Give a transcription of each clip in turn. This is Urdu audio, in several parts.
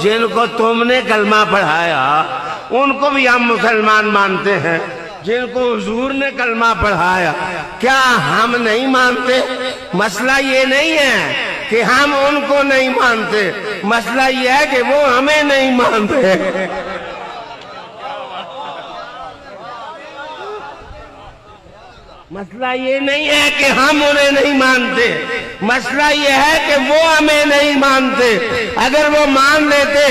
جن کو تم نے کلمہ پڑھایا ان کو بھی ہم مسلمان مانتے ہیں، جن کو حضور نے کلمہ پڑھایا کیا ہم نہیں مانتے؟ مسئلہ یہ نہیں ہے کہ ہم ان کو نہیں مانتے، مسئلہ یہ ہے کہ وہ ہمیں نہیں مانتے۔ مسئلہ یہ نہیں ہے کہ ہم انہیں نہیں مانتے، مسئلہ یہ ہے کہ وہ ہمیں نہیں مانتے۔ اگر وہ مان لیتے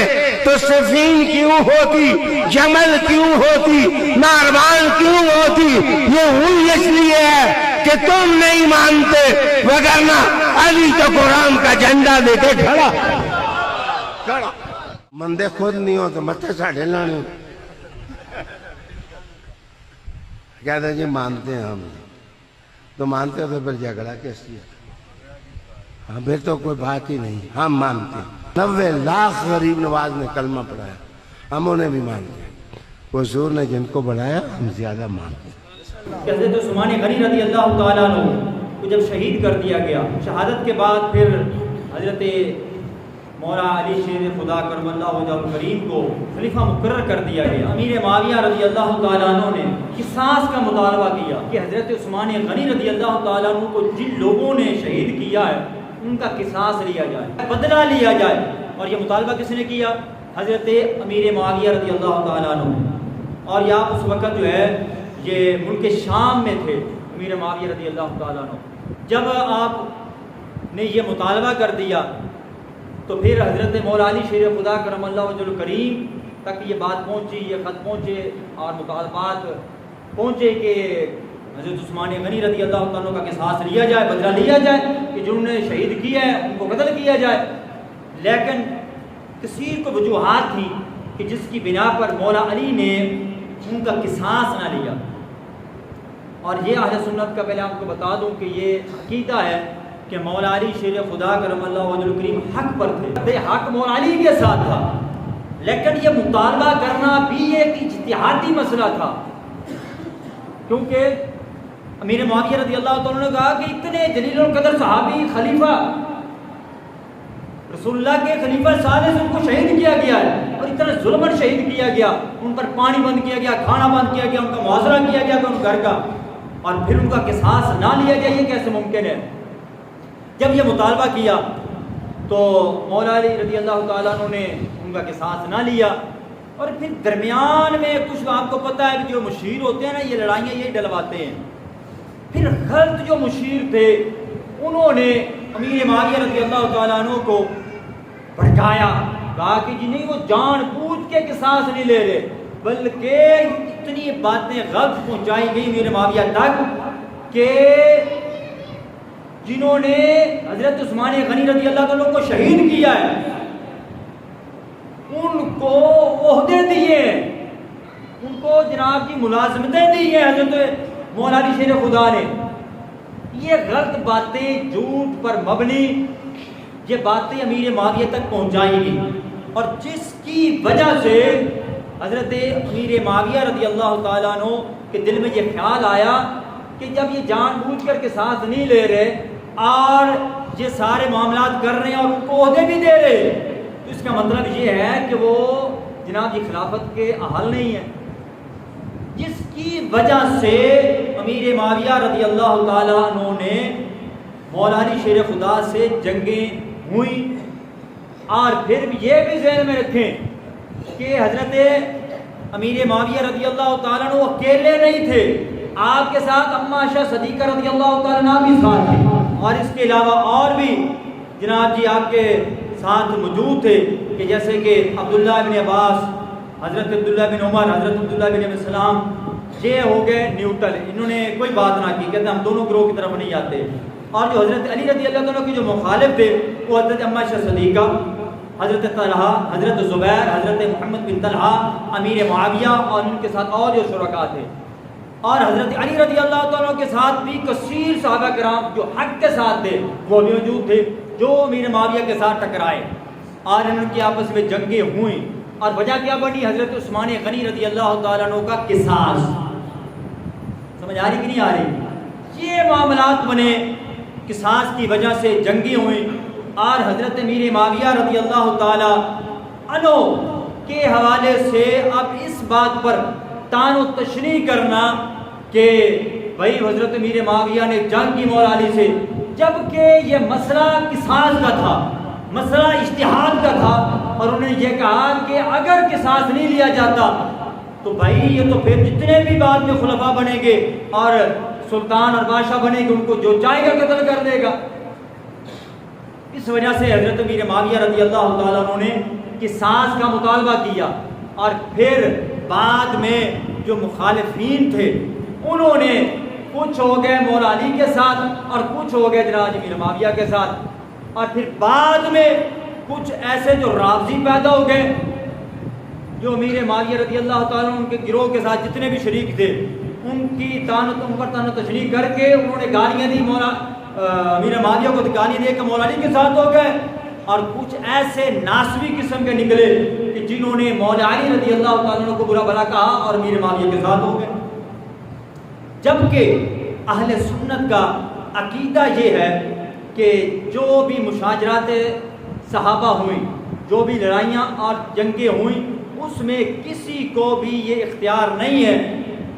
تو سفین کیوں ہوتی، جمل کیوں ہوتی، ناروان کیوں ہوتی؟ یہ ہوئی اس لیے ہے کہ تم نہیں مانتے، وگرنہ علی تو قرآن کا جھنڈا لے کے کھڑا۔ مندے خود نہیں ہو تو متے ساڑھے لانے کہتے ہیں جی مانتے ہیں ہم، تو مانتے ہو تو پھر جھگڑا کیسی ہے؟ ہاں پھر تو کوئی بات ہی نہیں، ہم مانتے ہیں۔ 90 لاکھ غریب نواز نے کلمہ پڑھایا، ہم انہیں بھی مانتے ہیں۔ حضور نے جن کو بڑھایا ہم زیادہ مانتے ہیں۔ حضرت عثمان غنی رضی اللہ تعالیٰ عنہ کو جب شہید کر دیا گیا، شہادت کے بعد پھر حضرت مولا علی شیر خدا کرم اللہ وجہ الکریم کو خلیفہ مقرر کر دیا گیا۔ امیر معاویہ رضی اللہ تعالیٰ عنہ نے قصاص کا مطالبہ کیا کہ حضرت عثمان غنی رضی اللہ تعالیٰ عنہ کو جن لوگوں نے شہید کیا ہے ان کا قصاص لیا جائے، بدلہ لیا جائے۔ اور یہ مطالبہ کس نے کیا؟ حضرت امیر معاویہ رضی اللہ تعالیٰ عنہ۔ اور یہ اس وقت جو ہے یہ ملک شام میں تھے امیر معاویہ رضی اللہ تعالیٰ عنہ۔ جب آپ نے یہ مطالبہ کر دیا تو پھر حضرت مولا علی شیر خدا کرم اللہ وجہ الکریم تک یہ بات پہنچی، یہ خط پہنچے اور مطالبات پہنچے کہ حضرت عثمان غنی رضی اللہ تعالیٰ کا قصاص لیا جائے، بدلہ لیا جائے، کہ جنہوں نے شہید کیا ہے ان کو قتل کیا جائے۔ لیکن کثیر کو وجوہات تھیں کہ جس کی بنا پر مولا علی نے ان کا قصاص نہ لیا۔ اور یہ اہل سنت کا پہلے آپ کو بتا دوں کہ یہ عقیدہ ہے کہ مولا علی شیر خدا کرم اللہ وجہ الکریم حق پر تھے، حق مولا علی کے ساتھ تھا، لیکن یہ مطالبہ کرنا بھی ایک اجتہادی مسئلہ تھا، کیونکہ امیر معاویہ رضی اللہ تعالیٰ نے کہا کہ اتنے جلیل القدر صحابی خلیفہ رسول اللہ کے خلیفہ ثالث ان کو شہید کیا گیا ہے، اور اتنا ظلمن شہید کیا گیا، ان پر پانی بند کیا گیا، کھانا بند کیا گیا، ان کا محاصرہ کیا گیا ان گھر کا، اور پھر ان کا قصاص نہ لیا جائے، یہ کیسے ممکن ہے؟ جب یہ مطالبہ کیا تو مولا علی رضی اللہ تعالیٰ عنہ نے ان کا قصاص نہ لیا۔ اور پھر درمیان میں کچھ آپ کو پتہ ہے کہ جو مشیر ہوتے ہیں نا، یہ لڑائیاں یہی ڈلواتے ہیں۔ پھر غلط جو مشیر تھے انہوں نے امیر معاویہ رضی اللہ تعالیٰ عنہ کو بھڑکایا، کہا کہ جی نہیں، وہ جان بوجھ کے قصاص نہیں لے رہے، بلکہ اتنی باتیں غلط پہنچائی گئی امیر معاویہ تک کہ جنہوں نے حضرت عثمان غنی رضی اللہ عنہ کو شہید کیا ہے ان کو عہدے دیے، ان کو جناب جی ملازمتیں دی ہیں حضرت مولا علی شیر خدا نے۔ یہ غلط باتیں جھوٹ پر مبنی یہ باتیں امیر معاویہ تک پہنچائی گئی، اور جس کی وجہ سے حضرت امیر معاویہ رضی اللہ تعالیٰ عنہ کے دل میں یہ خیال آیا کہ جب یہ جان بوجھ کر کے ساتھ نہیں لے رہے اور یہ سارے معاملات کر رہے ہیں اور ان کو عہدے بھی دے رہے، تو اس کا مطلب یہ ہے کہ وہ جناب یہ خلافت کے اہل نہیں ہیں، جس کی وجہ سے امیر معاویہ رضی اللہ تعالیٰ عنہ نے مولا علی شیر خدا سے جنگیں ہوئیں۔ اور پھر یہ بھی ذہن میں رکھیں کہ حضرت امیر معاویہ رضی اللہ تعالیٰ عنہ اکیلے نہیں تھے، آپ کے ساتھ اما عائشہ صدیقہ رضی اللہ تعالیٰ عنہ بھی ساتھ تھے، اور اس کے علاوہ اور بھی جناب جی آپ کے ساتھ موجود تھے، کہ جیسے کہ عبداللہ بن عباس، حضرت عبداللہ بن عمر، حضرت عبداللہ بن السلام، یہ ہو گئے نیوٹرل، انہوں نے کوئی بات نہ کی، کہتے ہم دونوں گروہ کی طرف نہیں آتے۔ اور جو حضرت علی رضی اللہ عنہ کے جو مخالف تھے وہ حضرت اما عائشہ صدیقہ، حضرت طلحہ، حضرت زبیر، حضرت محمد بن طلحہ، امیر معاویہ، اور ان کے ساتھ اور جو شرکاء تھے، اور حضرت علی رضی اللہ تعالیٰ کے ساتھ بھی کثیر صحابہ کرام جو حق کے ساتھ تھے وہ بھی موجود تھے، جو امیر معاویہ کے ساتھ ٹکرائے، اور ان کی آپس میں جنگیں ہوئیں، اور وجہ کیا بنی؟ حضرت عثمان غنی رضی اللہ تعالیٰ عنہ کا قصاص۔ سمجھ آ رہی کہ نہیں آ رہی؟ یہ معاملات بنے، قصاص کی وجہ سے جنگیں ہوئیں، اور حضرت امیر معاویہ رضی اللہ تعالیٰ انو کے حوالے سے اب اس بات پر تان و تشریح کرنا کہ بھائی حضرت امیر معاویہ نے جنگ کی مولا علی سے، جبکہ یہ مسئلہ قصاص کا تھا، مسئلہ اجتہاد کا تھا، اور انہوں نے یہ کہا کہ اگر قصاص نہیں لیا جاتا تو بھائی یہ تو پھر جتنے بھی بعد میں خلفاء بنیں گے اور سلطان اور بادشاہ بنے گے ان کو جو چاہے گا قتل کر دے گا۔ اس وجہ سے حضرت امیر معاویہ رضی اللہ تعالیٰ عنہ نے قصاص کا مطالبہ کیا، اور پھر بعد میں جو مخالفین تھے انہوں نے کچھ ہو گئے مولا علی کے ساتھ اور کچھ ہو گئے جناب امیر معاویہ کے ساتھ، اور پھر بعد میں کچھ ایسے جو رافضی پیدا ہو گئے جو امیر معاویہ رضی اللہ تعالیٰ عنہ ان کے گروہ کے ساتھ جتنے بھی شریک تھے ان کی تان و تشریح کر کے انہوں نے گالیاں دی، مولا امیر معاویہ کو گالیاں دے کے مولا علی کے ساتھ ہو گئے، اور کچھ ایسے ناسوی قسم کے نکلے کہ جنہوں نے مولا علی رضی اللہ تعالیٰ عنہ کو برا بھلا کہا اور امیر معاویہ کے ساتھ ہو گئے۔ جبکہ اہل سنت کا عقیدہ یہ ہے کہ جو بھی مشاجرات صحابہ ہوئیں، جو بھی لڑائیاں اور جنگیں ہوئیں، اس میں کسی کو بھی یہ اختیار نہیں ہے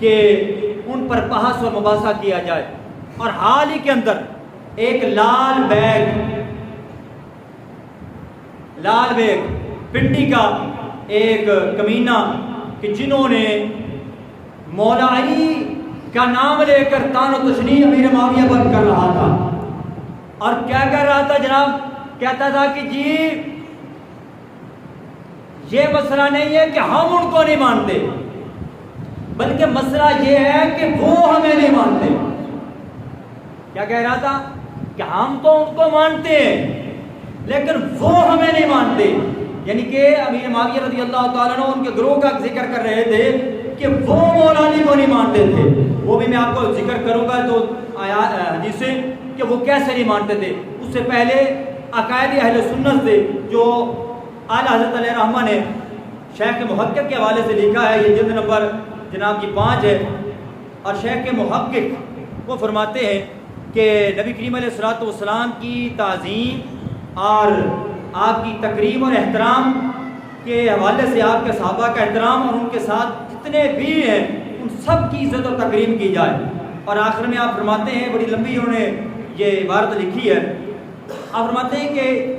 کہ ان پر بحث و مباحثہ کیا جائے۔ اور حال ہی کے اندر ایک لال بیگ پنڈی کا ایک کمینہ کہ جنہوں نے مولا علی کا نام لے کر تان و تشریح امیر معاویہ پر کر رہا تھا، اور کیا کر رہا تھا جناب؟ کہتا تھا کہ جی یہ مسئلہ نہیں ہے کہ ہم ان کو نہیں مانتے، بلکہ مسئلہ یہ ہے کہ وہ ہمیں نہیں مانتے۔ کیا کہہ رہا تھا؟ کہ ہم تو ان کو مانتے ہیں لیکن وہ ہمیں نہیں مانتے، یعنی کہ امیر معاویہ رضی اللہ تعالیٰ عنہ ان کے گروہ کا ذکر کر رہے تھے کہ وہ مولا علی کو نہیں مانتے تھے۔ وہ بھی میں آپ کو ذکر کروں گا تو حدیث سے کہ وہ کیسے نہیں مانتے تھے۔ اس سے پہلے عقائد اہل سنت سے جو اعلیٰ حضرت علیہ رحمہ نے شیخ محقق کے حوالے سے لکھا ہے، یہ جلد نمبر جناب کی 5 ہے، اور شیخ محقق وہ فرماتے ہیں کہ نبی کریم علیہ الصلوۃ والسلام کی تعظیم اور آپ کی تکریم اور احترام کے حوالے سے آپ کے صحابہ کا احترام اور ان کے ساتھ جتنے بھی ہیں ان سب کی عزت اور تکریم کی جائے۔ اور آخر میں آپ فرماتے ہیں، بڑی لمبی انہوں نے یہ عبارت لکھی ہے، آپ فرماتے ہیں کہ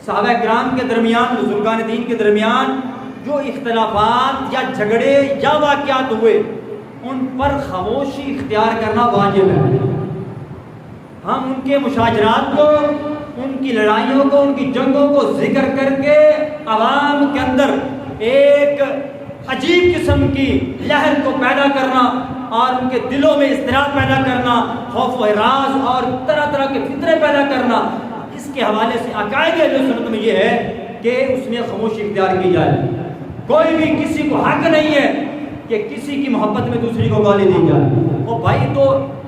صحابہ کرام کے درمیان، بزرگان دین کے درمیان جو اختلافات یا جھگڑے یا واقعات ہوئے ان پر خاموشی اختیار کرنا واجب ہے۔ ہم ان کے مشاجرات کو، ان کی لڑائیوں کو، ان کی جنگوں کو ذکر کر کے عوام کے اندر ایک عجیب قسم کی لہر کو پیدا کرنا اور ان کے دلوں میں اضطراب پیدا کرنا، خوف و ہراس اور طرح طرح کے فتنے پیدا کرنا، اس کے حوالے سے عقائد اہل سنت میں یہ ہے کہ اس میں خاموشی اختیار کی جائے۔ کوئی بھی کسی کو حق نہیں ہے کہ کسی کی محبت میں دوسری کو گالی دی جائے۔ اور بھائی تو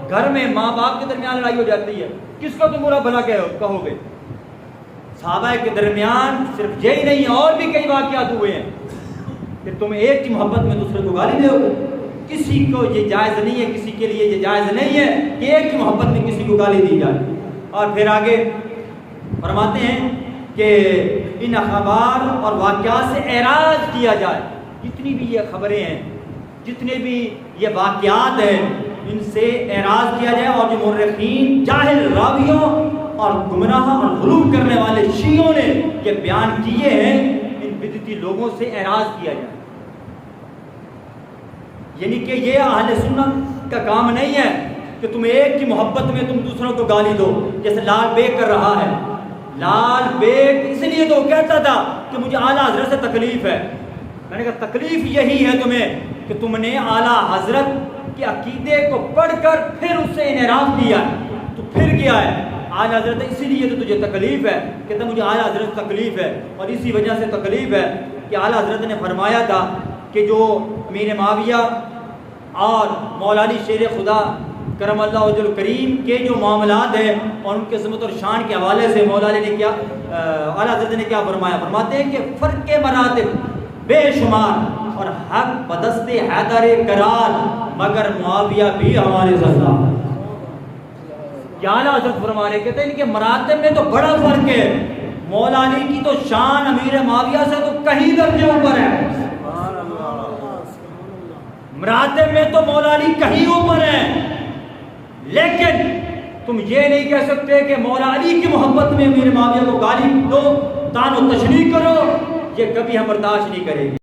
گھر میں ماں باپ کے درمیان لڑائی ہو جاتی ہے، کس کو تم برا بھلا کہو گے؟ صحابہ کے درمیان صرف یہی نہیں اور بھی کئی واقعات ہوئے ہیں کہ تم ایک کی محبت میں دوسرے کو گالی دو گے۔ کسی کو یہ جائز نہیں ہے، کسی کے لیے یہ جائز نہیں ہے کہ ایک کی محبت میں کسی کو گالی دی جائے۔ اور پھر آگے فرماتے ہیں کہ ان اخبار اور واقعات سے اعراض کیا جائے۔ جتنی بھی یہ خبریں ہیں، جتنے بھی یہ واقعات ہیں، ان سے اعراض کیا جائے، اور جو مورخین جاہل راویوں اور گمراہ اور غلو کرنے والے شیعوں نے یہ بیان کیے ہیں، ان بدعتی لوگوں سے اعراض کیا جائے۔ یعنی کہ یہ اہل سنت کا کام نہیں ہے کہ تم ایک کی محبت میں تم دوسروں کو گالی دو، جیسے لال بیگ کر رہا ہے۔ لال بیگ اس لیے تو کہتا تھا کہ مجھے اعلیٰ حضرت سے تکلیف ہے۔ میں نے کہا تکلیف یہی ہے تمہیں کہ تم نے اعلیٰ حضرت کے عقیدے کو پڑھ کر پھر اس سے انحراف کیا ہے، تو پھر کیا ہے اعلیٰ حضرت، اسی لیے تو تجھے تکلیف ہے۔ کہتا مجھے اعلیٰ حضرت تکلیف ہے، اور اسی وجہ سے تکلیف ہے کہ اعلیٰ حضرت نے فرمایا تھا کہ جو امیر معاویہ اور مولا علی شیر خدا کرم اللہ وجہ الکریم کے جو معاملات ہیں اور ان کے عظمت اور شان کے حوالے سے مولا علی نے کیا، اعلیٰ حضرت نے کیا فرمایا؟ فرماتے ہیں کہ فرق کے مراتب بے شمار اور حق بدست حیدر کرار، مگر معاویہ بھی ہمارے سزا۔ کیا اعلیٰ حضرت فرما رہے، کہتے ہیں ان کے مراتب میں تو بڑا فرق ہے، مولا علی کی تو شان امیر معاویہ سے تو کہیں درجے اوپر ہے، مراتب میں تو مولا علی کہیں اوپر ہے، لیکن تم یہ نہیں کہہ سکتے کہ مولا علی کی محبت میں امیر معاویہ کو گالی دو، طعن و تشنیع کرو، یہ کبھی ہم برداشت نہیں کریں گے۔